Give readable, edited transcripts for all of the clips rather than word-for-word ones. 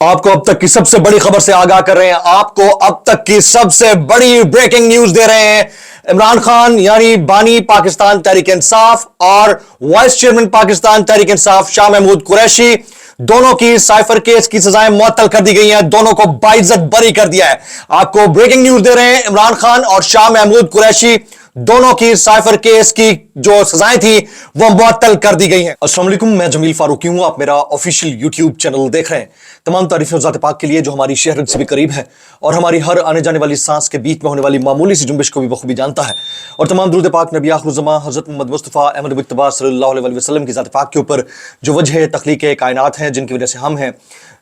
آپ کو اب تک کی سب سے بڑی خبر سے آگاہ کر رہے ہیں. آپ کو اب تک کی سب سے بڑی بریکنگ نیوز دے رہے ہیں. عمران خان یعنی بانی پاکستان تحریک انصاف اور وائس چیئرمین پاکستان تحریک انصاف شاہ محمود قریشی دونوں کی سائفر کیس کی سزائیں معطل کر دی گئی ہیں. دونوں کو باعزت بری کر دیا ہے. آپ کو بریکنگ نیوز دے رہے ہیں. عمران خان اور شاہ محمود قریشی دونوں کی سائفر کیس کی جو سزائیں تھیں وہ معطل کر دی گئی ہیں. السلام علیکم, میں جمیل فاروقی ہوں. آپ میرا آفیشیل یوٹیوب چینل دیکھ رہے ہیں. تمام تعریفیں ذات پاک کے لیے جو ہماری شہرت سے بھی قریب ہے اور ہماری ہر آنے جانے والی سانس کے بیچ میں ہونے والی معمولی سی جنبش کو بھی بخوبی جانتا ہے. اور تمام درود پاک نبی آخر الزمان حضرت محمد مصطفیٰ احمد مجتبیٰ صلی اللہ علیہ وسلم کی ذات پاک کے اوپر جو وجہ تخلیق کائنات ہیں, جن کی وجہ سے ہم ہیں,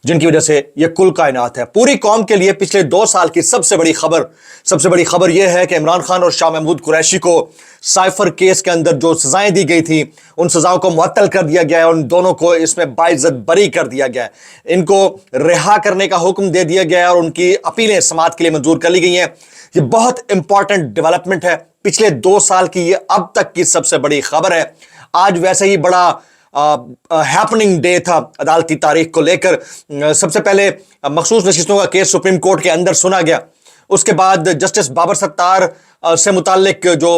جن کی وجہ سے یہ کل کائنات ہے. پوری قوم کے لیے پچھلے 2 سال کی سب سے بڑی خبر یہ ہے کہ عمران خان اور شاہ محمود قریشی کو سائفر کیس کے اندر جو سزائیں دی گئی تھی ان سزاؤں کو معطل کر دیا گیا ہے. ان دونوں کو اس میں باعزت بری کر دیا گیا ہے. ان کو رہا کرنے کا حکم دے دیا گیا ہے اور ان کی اپیلیں سماعت کے لیے منظور کر لی گئی ہیں. یہ بہت امپورٹنٹ ڈیولپمنٹ ہے. پچھلے 2 سال کی یہ اب تک کی سب سے بڑی خبر ہے. آج ویسے ہی بڑا ہیپننگ ڈے تھا عدالتی تاریخ کو لے کر. سب سے پہلے مخصوص نشستوں کا کیس سپریم کورٹ کے اندر سنا گیا. اس کے بعد جسٹس بابر ستار سے متعلق جو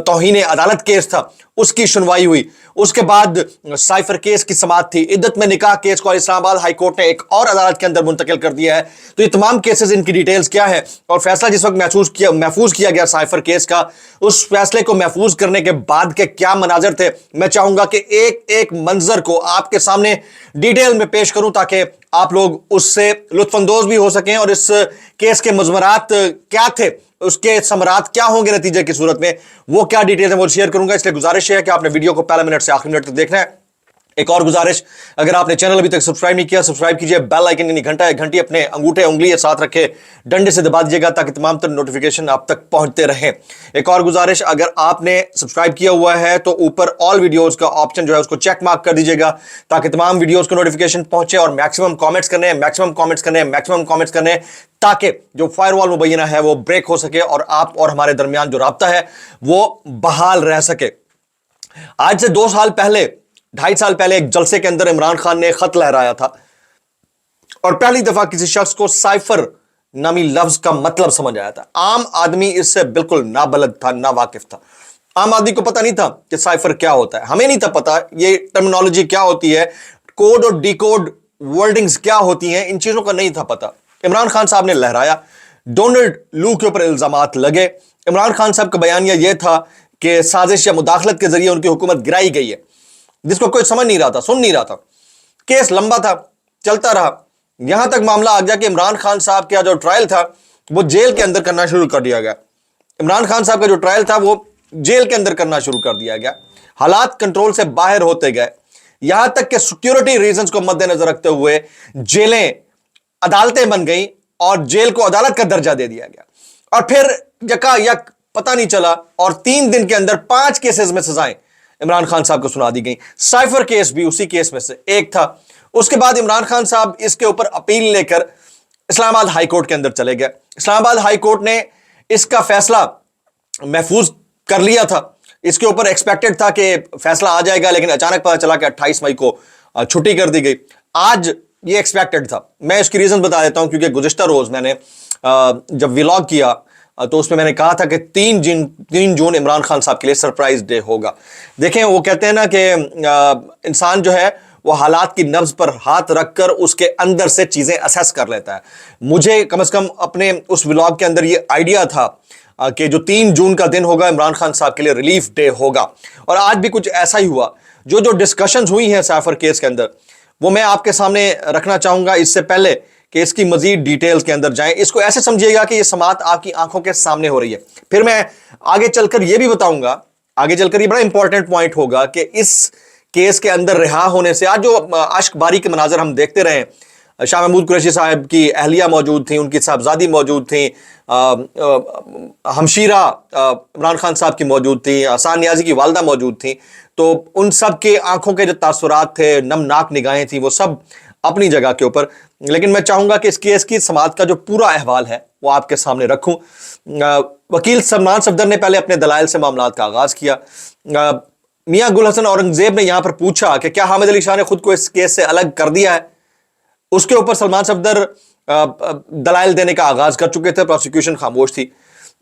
توہین عدالت کیس تھا اس کی سنوائی ہوئی. اس کے بعد سائفر کیس کی سماعت تھی. عدت میں نکاح کیس کو اسلام آباد ہائی کورٹ نے ایک اور عدالت کے اندر منتقل کر دیا ہے. تو یہ تمام کیسز, ان کی ڈیٹیلز کیا ہے اور فیصلہ جس وقت محفوظ کیا گیا سائفر کیس کا, اس فیصلے کو محفوظ کرنے کے بعد کے کیا مناظر تھے, میں چاہوں گا کہ ایک ایک منظر کو آپ کے سامنے ڈیٹیل میں پیش کروں تاکہ آپ لوگ اس سے لطف اندوز بھی ہو سکیں اور اس کیس کے مضمرات کیا تھے, اس کے ثمرات کیا ہوں گے نتیجے کی صورت میں, وہ کیا ڈیٹیل ہے وہ شیئر کروں گا. اس لیے گزارش ہے کہ آپ نے ویڈیو کو پہلے منٹ سے آخری منٹ تک دیکھنا ہے. ایک اور گزارش, اگر آپ نے چینل ابھی تک سبسکرائب نہیں کیا سبسکرائب کیجئے, بیل آئیکن یعنی گھنٹی اپنے انگوٹھے انگلی ساتھ رکھے ڈنڈے سے دبا دیجیے گا تاکہ تمام تر نوٹیفیکیشن آپ تک پہنچتے رہیں. ایک اور گزارش, اگر آپ نے سبسکرائب کیا ہوا ہے تو اوپر آل ویڈیوز کا آپشن جو ہے اس کو چیک مارک کر دیجیے گا تاکہ تمام ویڈیوز کو نوٹیفیکیشن پہنچے اور میکسیمم کامنٹس کرنے تاکہ جو فائر وال مبینہ ہے وہ بریک ہو سکے اور آپ اور ہمارے درمیان جو رابطہ ہے وہ بحال رہ سکے. آج سے 2 سال پہلے 2.5 سال پہلے ایک جلسے کے اندر عمران خان نے خط لہرایا تھا اور پہلی دفعہ کسی شخص کو سائفر نامی لفظ کا مطلب سمجھ آیا تھا. عام آدمی اس سے بالکل نابلد تھا, نا واقف تھا. عام آدمی کو پتہ نہیں تھا کہ سائفر کیا ہوتا ہے. ہمیں نہیں تھا پتا یہ ٹرمینالوجی کیا ہوتی ہے, کوڈ اور ڈی کوڈ ورڈنگز کیا ہوتی ہیں, ان چیزوں کا نہیں تھا پتا. عمران خان صاحب نے لہرایا, ڈونلڈ لو کے اوپر الزامات لگے. عمران خان صاحب کا بیانیہ یہ تھا کہ سازش یا مداخلت کے ذریعے ان کی حکومت گرائی گئی ہے, جس کو کوئی سمجھ نہیں رہا تھا, سن نہیں رہا تھا. کیس لمبا تھا, چلتا رہا, یہاں تک معاملہ آ گیا کہ عمران خان صاحب کا جو ٹرائل تھا وہ جیل کے اندر کرنا شروع کر دیا گیا. عمران خان صاحب کا جو ٹرائل تھا وہ جیل کے اندر کرنا شروع کر دیا گیا. حالات کنٹرول سے باہر ہوتے گئے, یہاں تک کہ سیکیورٹی ریزنز کو مد نظر رکھتے ہوئے جیلیں عدالتیں بن گئیں اور جیل کو عدالت کا درجہ دے دیا گیا. اور پھر یکا یک پتہ نہیں چلا اور 3 دن کے اندر 5 کیسز میں سزائیں عمران خان صاحب کو سنا دی گئیں. سائفر کیس بھی اسی کیس میں سے ایک تھا. اس کے بعد عمران خان صاحب اس کے اوپر اپیل لے کر اسلام آباد ہائی کورٹ کے اندر چلے گئے. اسلام آباد ہائی کورٹ نے اس کا فیصلہ محفوظ کر لیا تھا. اس کے اوپر ایکسپیکٹڈ تھا کہ فیصلہ آ جائے گا, لیکن اچانک پتہ چلا کہ 28 مئی کو چھٹی کر دی گئی. آج یہ ایکسپیکٹڈ تھا. میں اس کی ریزن بتا دیتا ہوں کیونکہ گزشتہ روز میں نے جب ویلاگ کیا تو اس میں میں نے کہا تھا کہ 3 جون عمران خان صاحب کے لیے سرپرائز ڈے ہوگا. دیکھیں وہ کہتے ہیں نا کہ انسان جو ہے وہ حالات کی نبض پر ہاتھ رکھ کر اس کے اندر سے چیزیں اسیس کر لیتا ہے. مجھے کم از کم اپنے اس ویلاگ کے اندر یہ آئیڈیا تھا کہ جو 3 جون کا دن ہوگا عمران خان صاحب کے لیے ریلیف ڈے ہوگا, اور آج بھی کچھ ایسا ہی ہوا. جو ڈسکشنز ہوئی ہیں سائفر کیس کے اندر وہ میں آپ کے سامنے رکھنا چاہوں گا. اس سے پہلے کہ اس کی مزید ڈیٹیلز کے اندر جائیں, اس کو ایسے سمجھیے گا کہ یہ سماعت آپ کی آنکھوں کے سامنے ہو رہی ہے. پھر میں آگے چل کر یہ بھی بتاؤں گا, آگے چل کر یہ بڑا امپورٹنٹ پوائنٹ ہوگا کہ اس کیس کے اندر رہا ہونے سے آج جو عشق باری کے مناظر ہم دیکھتے رہے, شاہ محمود قریشی صاحب کی اہلیہ موجود تھیں, ان کی صاحبزادی موجود تھیں, ہمشیرہ عمران خان صاحب کی موجود تھیں, احسان نیازی کی والدہ موجود تھیں, تو ان سب کے آنکھوں کے جو تاثرات تھے, نمناک نگاہیں تھیں, وہ سب اپنی جگہ کے اوپر. لیکن میں چاہوں گا کہ اس کیس کی سماعت کا جو پورا احوال ہے وہ آپ کے سامنے رکھوں. وکیل سلمان صفدر نے پہلے اپنے دلائل سے معاملات کا آغاز کیا. میاں گل حسن اورنگزیب نے یہاں پر پوچھا کہ کیا حامد علی شاہ نے خود کو اس کیس سے الگ کر دیا ہے. उसके ऊपर सलमान सफदर दलाइल देने का आगाज कर चुके थे, प्रोसिक्यूशन खामोश थी।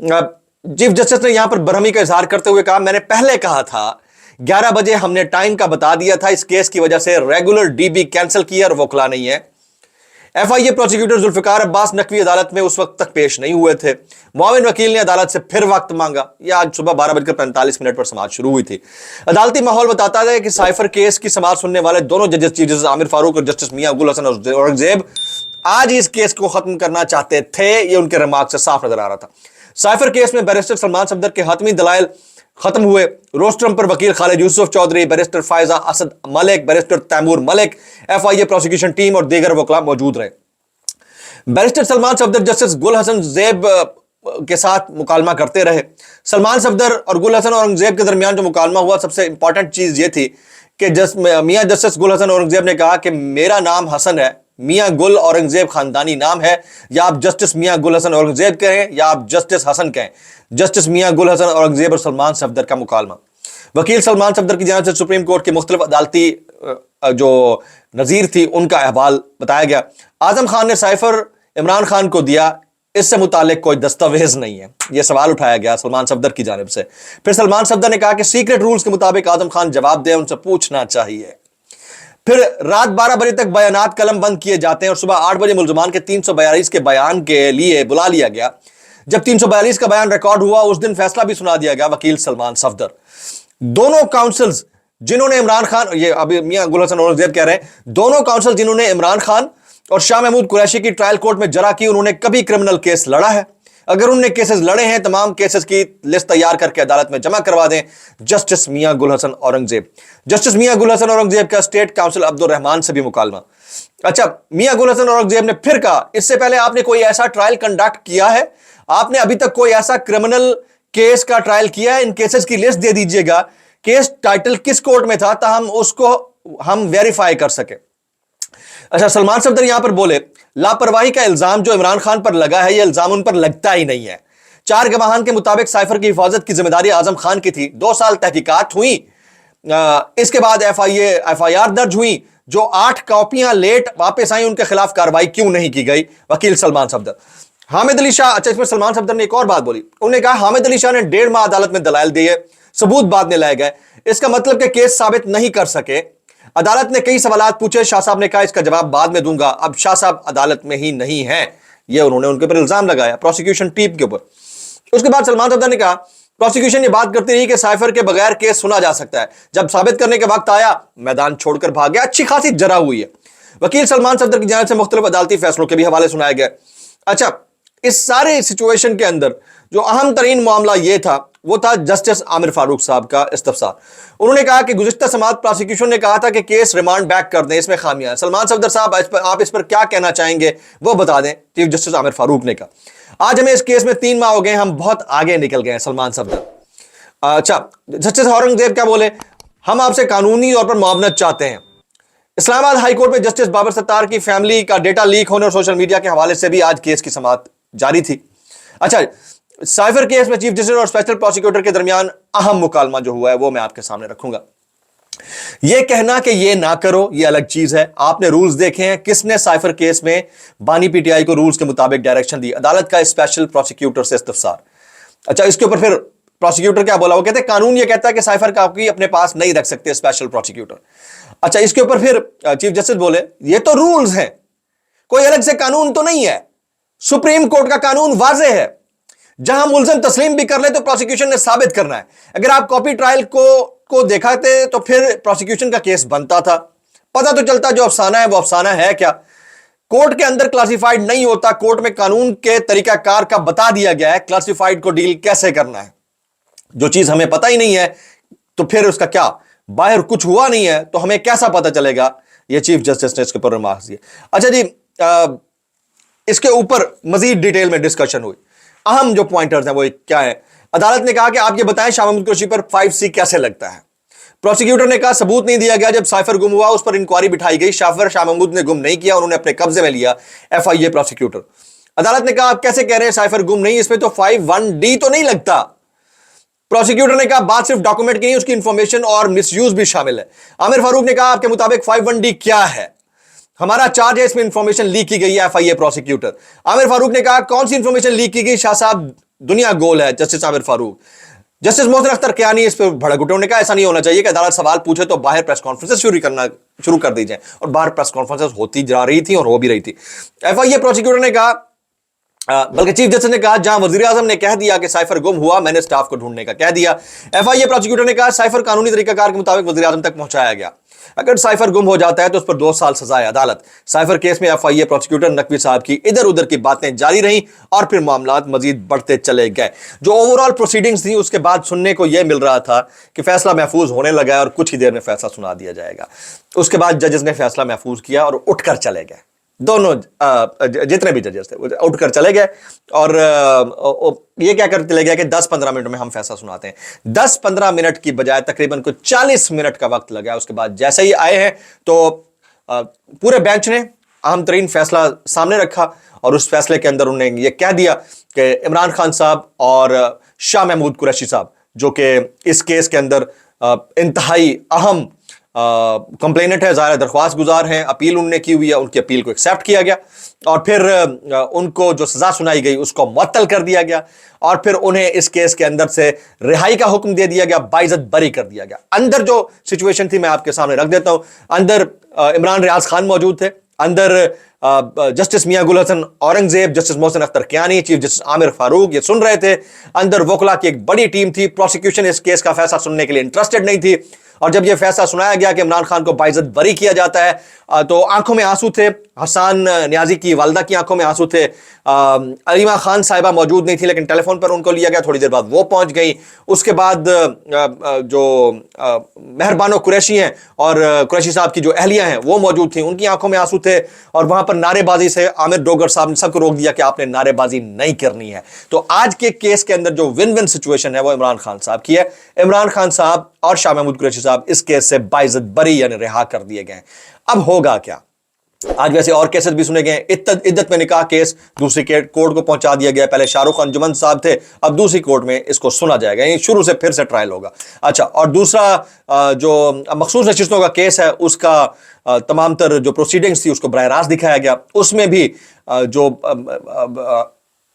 चीफ जस्टिस ने यहां पर बरहमी का इजहार करते हुए कहा, मैंने पहले कहा था 11 बजे हमने टाइम का बता दिया था, इस केस की वजह से रेगुलर डीबी कैंसिल किया और वकला नहीं है। एफआईए प्रोसिक्यूटर जुल्फिकार अब्बास नकवी अदालत में उस वक्त तक पेश नहीं हुए थे। मुआविन वकील ने अदालत से फिर वक्त मांगा। यह आज सुबह 12:45 पर समाअत शुरू हुई थी। अदालती माहौल बताता है कि साइफर केस की समाअत सुनने वाले दोनों जजेस, चीफ जस्टिस आमिर फारूक और जस्टिस मियां गुल हसन औरंगजेब, आज इस केस को खत्म करना चाहते थे। यह उनके रिमार्क से साफ नजर आ रहा था। साइफर केस में बैरिस्टर सलमान सफदर के हतमी दलाइल खत्म हुए। रोस्ट्रम पर वकील Khalid Yusuf Chaudhry, barrister Faiza Asad Malik, barrister Taimur Malik, FIA prosecution team और दीगर वकला मौजूद रहे। बैरिस्टर सलमान सफदर जस्टिस गुल हसन ज़ेब के साथ मुकालमा करते रहे। सलमान सफदर और गुल हसन औरंगजेब के दरमियान जो मुकालमा हुआ, सबसे इंपॉर्टेंट चीज ये थी कि मियां जस्टिस गुल हसन औरंगजेब ने कहा कि मेरा नाम हसन है, मियां गुल औरंगजेब खानदानी नाम है, या आप जस्टिस मियां गुल हसन औरंगजेब कहें या आप जस्टिस हसन कहें। जस्टिस मियां गुल हसन औरंगजेब और सलमान सफदर का मुकालमा। वकील सलमान सफदर की जानिब से सुप्रीम कोर्ट की मुख्तलिफ अदालती जो नज़ीर थी उनका अहवाल बताया गया। आजम खान ने साइफर इमरान खान को दिया, इससे मुतालिक कोई दस्तावेज नहीं है, यह सवाल उठाया गया सलमान सफदर की जानिब से। फिर सलमान सफदर ने कहा कि सीक्रेट रूल्स के मुताबिक आजम खान जवाब दे, उनसे पूछना चाहिए। फिर रात 12 बजे तक बयानात कलम बंद किए जाते हैं और सुबह 8 बजे मुल्ज़मान के 342 के बयान के लिए बुला लिया गया। जब 342 का बयान रिकॉर्ड हुआ, उस दिन फैसला भी सुना दिया गया। वकील सलमान सफदर, दोनों काउंसिल्स जिन्होंने इमरान खान, ये अभी मियां गुल हसन औरंगजेब कह रहे हैं, दोनों काउंसिल जिन्होंने इमरान खान और शाह महमूद कुरैशी की ट्रायल कोर्ट में जरा की, उन्होंने कभी क्रिमिनल केस लड़ा है? अगर उन्होंने केसेस लड़े हैं, तमाम केसेस की लिस्ट तैयार करके अदालत में जमा करवा दें। जस्टिस मियां गुल हसन औरंगजेब। जस्टिस मियां गुल हसन औरंगजेब का स्टेट काउंसिल अब्दुल रहमान से भी मुकालमा। अच्छा, मियां गुल हसन औरंगजेब ने फिर कहा, इससे पहले आपने कोई ऐसा ट्रायल कंडक्ट किया है? आपने अभी तक कोई ऐसा क्रिमिनल केस का ट्रायल किया है? इन केसेस की लिस्ट दे दीजिएगा, केस टाइटल किस कोर्ट में था, ताहम उसको हम वेरीफाई कर सके। अच्छा, सलमान सफदर यहां पर बोले, लापरवाही का इल्जाम जो इमरान खान पर लगा है, यह इल्जाम उन पर लगता ही नहीं है। 4 गवाहान के मुताबिक साइफर की हिफाजत की जिम्मेदारी आजम खान की थी। 2 साल तहकीकात हुई, इसके बाद एफआईआर दर्ज हुई। जो 8 कॉपियां लेट वापस आई, उनके खिलाफ कार्रवाई क्यों नहीं की गई? वकील सलमान सफदर। हामिद अली शाह, अच्छा इसमें सलमान सफदर ने एक और बात बोली। उन्होंने कहा, हामिद अली शाह ने 1.5 माह अदालत में दलाइल दिए, सबूत बाद में लाए गए, इसका मतलब कि केस साबित नहीं कर सके। अदालत ने कई सवाल पूछे, शाह साहब ने कहा इसका जवाब बाद में दूंगा। अब शाह साहब अदालत में ही नहीं है, यह उन्होंने उनके ऊपर इल्जाम लगाया, प्रोसिक्यूशन टीम के ऊपर। उसके बाद सलमान सफदर ने कहा, प्रोसिक्यूशन ये बात करती रही कि साइफर के बगैर केस सुना जा सकता है। जब साबित करने के वक्त आया, मैदान छोड़कर भाग गया। अच्छी खासी जरा हुई है। वकील सलमान सफदर की जानिब से मुख्तलिफ अदालती फैसलों के भी हवाले सुनाए गए। अच्छा, इस सारे सिचुएशन के अंदर जो अहम तरीन मामला यह था, वो था जस्टिस आमिर फारूक साहब का इस्तफसार। उन्होंने कहा कि गुज़िश्ता समाअत प्रोसिक्यूशन ने कहा था कि केस रिमांड बैक कर दें, इसमें खामियां हैं। सलमान सफदर साहब, आप इस पर क्या कहना चाहेंगे, वो बता दें। चीफ जस्टिस आमिर फारूक ने कहा, आज हमें इस केस में 3 माह हो गए, हम बहुत आगे निकल गए हैं। सलमान सफदर। अच्छा, जस्टिस औरंगजेब क्या बोले, हम आपसे कानूनी तौर पर मुआवनत चाहते हैं। इस्लामाबाद हाई कोर्ट में जस्टिस बाबर सत्तार की फैमिली का डेटा लीक होने और सोशल मीडिया के हवाले से भी आज केस की समाअत जारी थी। अच्छा, साइफर केस में चीफ जस्टिस और स्पेशल प्रोसिक्यूटर के दरमियान अहम मुकालमा जो हुआ है, वो मैं आपके सामने रखूंगा। यह कहना कि यह ना करो, यह अलग चीज है। आपने रूल्स देखे हैं, किसने साइफर केस में बानी पीटीआई को रूल्स के मुताबिक डायरेक्शन दी? अदालत का स्पेशल प्रोसिक्यूटर से इस्तफसार। अच्छा, इसके ऊपर फिर प्रोसिक्यूटर क्या बोला? वो कहते हैं कानून ये कहता है कि साइफर कॉपी अपने पास नहीं रख सकते स्पेशल प्रोसिक्यूटर। अच्छा, इसके ऊपर फिर चीफ जस्टिस बोले, ये तो रूल्स हैं, कोई अलग से कानून तो नहीं है। सुप्रीम कोर्ट का कानून वाज़ेह है, जहां मुल्जिम तस्लीम भी कर ले तो प्रोसिक्यूशन ने साबित करना है। अगर आप कॉपी ट्रायल को देखाते तो फिर प्रोसिक्यूशन का केस बनता था। पता तो चलता जो अफसाना है वो अफसाना है क्या। कोर्ट के अंदर क्लासिफाइड नहीं होता, कोर्ट में कानून के तरीकाकार का बता दिया गया है क्लासिफाइड को डील कैसे करना है। जो चीज हमें पता ही नहीं है तो फिर उसका क्या, बाहर कुछ हुआ नहीं है तो हमें कैसा पता चलेगा? ये चीफ जस्टिस ने इसके ऊपर रिमार्क्स दिए। अच्छा जी, इसके ऊपर मजीद डिटेल में डिस्कशन हुई। अहम जो पॉइंटर्स हैं वो क्या है? अदालत ने कहा कि आप ये बताएं शाह महमूद कुरैशी पर 5C कैसे लगता है। प्रोसिक्यूटर ने कहा सबूत नहीं दिया गया, जब साइफर गुम हुआ उस पर इंक्वायरी बिठाई गई, शाह महमूद ने गुम नहीं किया, उन्होंने अपने कब्जे में लिया। FIA prosecutor. अदालत ने कहा आप कैसे कह रहे हैं साइफर गुम नहीं, इसमें तो 51D तो नहीं लगता। प्रोसिक्यूटर ने कहा बात सिर्फ डॉक्यूमेंट की नहीं, उसकी इंफॉर्मेशन और मिसयूज भी शामिल है। आमिर फारूक ने कहा आपके मुताबिक 51D क्या है? हमारा चार्ज है, इसमें इंफॉर्मेशन लीक की गई है। FIA प्रोसिक्यूटर आमिर फारूक ने कहा कौन सी इंफॉर्मेशन लीक की गई? शाह साहब दुनिया गोल है। जस्टिस आमिर फारूक। जस्टिस मोहसिन अख्तर कियानी इस पर भड़क उठे। उन्होंने कहा ऐसा नहीं होना चाहिए कि अदालत सवाल पूछे तो बाहर प्रेस कॉन्फ्रेंसेस शुरू कर दी जाए, और बाहर प्रेस कॉन्फ्रेंसेस होती जा रही थी और हो भी रही थी। FIA प्रोसिक्यूटर ने कहा, बल्कि चीफ जस्टिस ने कहा जहां वजीर आजम ने कह दिया कि साइफर गुम हुआ, मैंने स्टाफ को ढूंढने का कह दिया। FIA प्रोसिक्यूटर ने कहा साइफर कानूनी तरीकाकार के मुताबिक वजीर आजम तक पहुंचाया गया। अगर साइफर गुम हो जाता है तो उस पर 2 साल सजा है। अदालत साइफर केस में FIA प्रोसिक्यूटर नकवी साहब की इधर उधर की बातें जारी रहीं और फिर मामला मजीद बढ़ते चले गए। जो ओवरऑल प्रोसीडिंग्स थी उसके बाद सुनने को यह मिल रहा था कि फैसला महफूज होने लगा है और कुछ ही देर में फैसला सुना दिया जाएगा। उसके बाद जजेस ने फैसला महफूज किया और उठकर चले गए। दोनों जितने भी जजेस थे वो उठकर चले गए और ये क्या कर चले गए कि 10-15 मिनट में हम फैसला सुनाते हैं। 10-15 मिनट की बजाय तकरीबन कुछ 40 मिनट का वक्त लगा। उसके बाद जैसे ही आए हैं तो पूरे बेंच ने अहम तरीन फैसला सामने रखा और उस फैसले के अंदर उन्होंने ये कह दिया कि इमरान खान साहब और शाह महमूद कुरैशी साहब, जो कि इस केस के अंदर इंतहाई अहम कंप्लेनेंट है, ज़ाहिर दरख्वास्त गुजार हैं, अपील उन्होंने की हुई है, उनकी अपील को एक्सेप्ट किया गया और फिर उनको जो सजा सुनाई गई उसको मुअत्तल कर दिया गया और फिर उन्हें इस केस के अंदर से रिहाई का हुक्म दे दिया गया, बाइज्जत बरी कर दिया गया। अंदर जो सिचुएशन थी मैं आपके सामने रख देता हूं। अंदर इमरान रियाज खान मौजूद थे, अंदर justice Mian Gul Hassan Aurangzeb, justice Mohsin Akhtar Kayani, chief justice Aamer Farooq ये सुन रहे थे। अंदर वकला की एक बड़ी टीम थी। प्रोसिक्यूशन इस केस का फैसला सुनने के लिए इंटरेस्टेड नहीं थी और जब यह फैसला सुनाया गया कि इमरान खान को बाइज्जत बरी किया जाता है तो आंखों में आंसू थे। हसन न्याजी की वालदा की आंखों में आंसू थे। अलीमा खान साहिबा मौजूद नहीं थी लेकिन टेलीफोन पर उनको लिया गया, थोड़ी देर बाद वो पहुंच गई। उसके बाद जो मेहरबानो कुरैशी हैं और कुरैशी साहब की जो अहलियां हैं वो मौजूद थी, उनकी आंखों में आंसू थे और वहां पर नारेबाजी से आमिर डोगर साहब ने सबको रोक दिया कि आपने नारेबाजी नहीं करनी है। तो आज के केस के अंदर जो विन विन सिचुएशन है वो इमरान खान साहब की है। इमरान खान साहब और शाह महमूद कुरैशी साहब इस केस से बाइज्जत बरी यानी रिहा कर दिए गए। अब होगा क्या? आज वैसे और केसेस भी सुने गए। इद्दत में निकाह केस दूसरी कोर्ट को पहुंचा दिया गया। पहले शाहरुख अंजुमन साहब थे, अब दूसरी कोर्ट में इसको सुना जाएगा, ये शुरू से फिर से ट्रायल होगा। अच्छा, और दूसरा जो मखसूस नशिस्तों का केस है उसका तमाम तर जो प्रोसीडिंग्स थी उसको बराह रास्त दिखाया गया। उसमें भी जो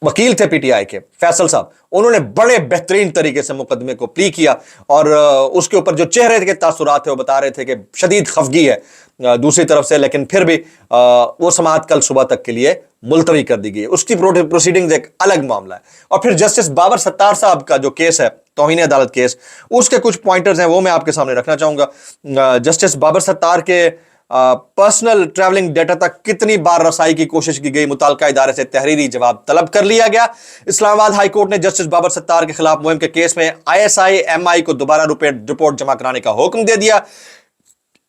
वकील थे PTI के फैसल साहब, उन्होंने बड़े बेहतरीन तरीके से मुकदमे को प्ली किया और उसके ऊपर जो चेहरे के तासुरात थे वो बता रहे थे कि शदीद खफगी है दूसरी तरफ से, लेकिन फिर भी वो समाअत कल सुबह तक के लिए मुलतवी कर दी गई। उसकी प्रोसीडिंग्स एक अलग मामला है। और फिर जस्टिस बाबर सत्तार साहब का जो केस है तौहीन अदालत केस, उसके कुछ पॉइंटर्स हैं वो मैं आपके सामने रखना चाहूंगा। जस्टिस बाबर सत्तार के पर्सनल ट्रैवलिंग डेटा तक कितनी बार रसाई की कोशिश की गई, मुताल्लिका इदारे से तहरीरी जवाब तलब कर लिया गया। इस्लामाबाद हाई कोर्ट ने जस्टिस बाबर सत्तार के खिलाफ मुहिम के केस में ISI MI को दोबारा रिपोर्ट जमा कराने का हुक्म दे दिया।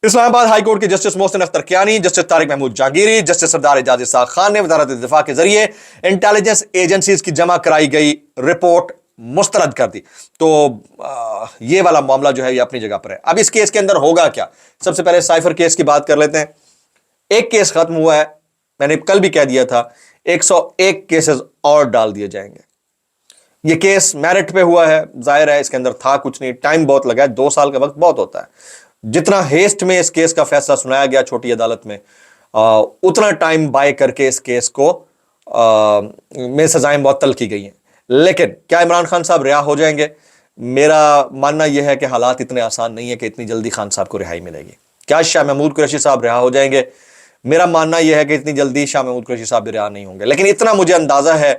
इस्लामाबाद हाई कोर्ट के justice Mohsin Akhtar Kayani, justice Tariq Mahmood Jahangiri, justice Sardar Ejaz Ishaq Khan ने वजारत दिफा के जरिए इंटेलिजेंस एजेंसीज की जमा कराई गई रिपोर्ट मुस्तरद कर दी। तो ये वाला मामला जो है ये अपनी जगह पर है। अब इस केस के अंदर होगा क्या? सबसे पहले साइफर केस की बात कर लेते हैं। एक केस खत्म हुआ है, मैंने कल भी कह दिया था 101 केसेस और डाल दिए जाएंगे। ये केस मेरिट पे हुआ है, जाहिर है इसके अंदर था कुछ नहीं, टाइम बहुत लगा है, 2 साल का वक्त बहुत होता है। जितना हेस्ट में इस केस का फैसला सुनाया गया छोटी अदालत में, उतना टाइम बाय करके इस केस को में सजाएं मुअत्तल की गई हैं। लेकिन क्या इमरान खान साहब रिहा हो जाएंगे? मेरा मानना यह है कि हालात इतने आसान नहीं है कि इतनी जल्दी खान साहब को रिहाई मिलेगी। क्या शाह महमूद कुरैशी साहब रिहा हो जाएंगे? मेरा मानना यह है कि इतनी जल्दी शाह महमूद कुरैशी साहब भी रिहा नहीं होंगे। लेकिन इतना मुझे अंदाजा है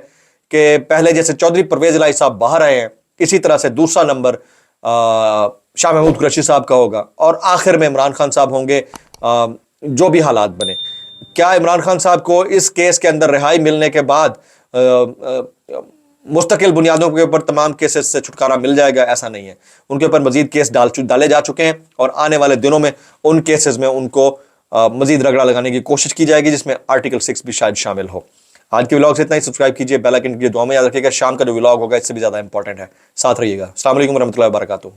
कि पहले जैसे चौधरी परवेज इलाही साहब बाहर आए हैं, इसी तरह से दूसरा नंबर शाह महमूद कुरैशी साहब का होगा और आखिर में इमरान खान साहब होंगे। जो भी हालात बने, क्या इमरान खान साहब को इस केस के अंदर रिहाई मिलने के बाद मुस्तकिल बुनियादों के ऊपर तमाम केसेस से छुटकारा मिल जाएगा? ऐसा नहीं है। उनके ऊपर मजीद केस डाले जा चुके हैं और आने वाले दिनों में उन केसेस में उनको मजीद रगड़ा लगाने की कोशिश की जाएगी, जिसमें आर्टिकल 6 भी शायद शामिल हो। आज के व्लॉग से इतना ही। सब्सक्राइब कीजिए, बेल आइकन की दुआ में याद रखिएगा। शाम का जो व्लॉग होगा इससे भी ज्यादा इंपॉर्टेंट है। साथ रहिएगा। अस्सलाम वालेकुम रहमतुल्लाहि व बरकातुहू।